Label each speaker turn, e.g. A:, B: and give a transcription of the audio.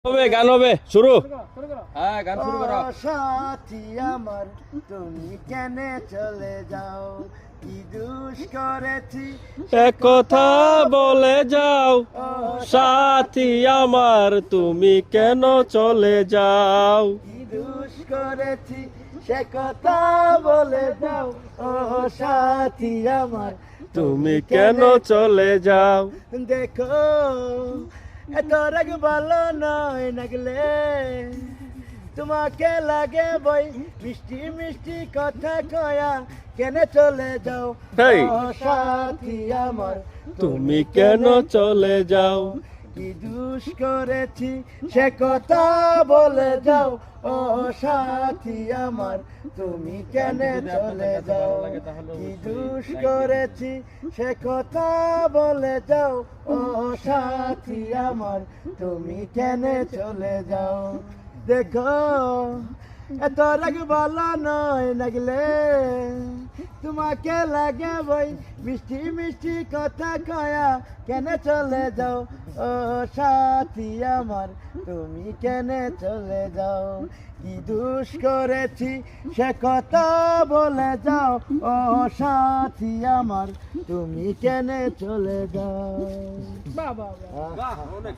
A: হবে গান হবে শুরু।
B: হ্যাঁ গান শুরু করো।
C: সাথী আমার তুমি কেন চলে যাও, কি দুষ করেছি
A: এক কথা বলে যাও সাথী আমার তুমি কেন চলে যাও।
C: কি দুষ করেছি সে কথা বলে যাও, ও সাথী আমার
A: তুমি কেন চলে যাও।
C: দেখো এত রাগ ভালো নয় লাগলে তোমাকে লাগে বই, মিষ্টি মিষ্টি কথা কয়া কেন চলে যাও,
A: হেই।
C: ও সাথী আমার
A: তুমি কেন চলে যাও।
C: কি দুষ করেছি সে কথা বলে যাও, ও সাথী আমার তুমি কেন চলে যাও। কি দুষ করেছি সে কথা বলে যাও, ও সাথী আমার তুমি কেন চলে যাও। দেখো এত রাগ ভালো নয় লাগলে তোমাকে লাগে বই, মিষ্টি মিষ্টি কথা কয়া কেন চলে যাও, ও সাথী আমার তুমি কেন চলে যাও। কি দুষ করেছি সে কথা বলে যাও, ও সাথী আমার তুমি কেন চলে যাও।
B: বাহ, অনেক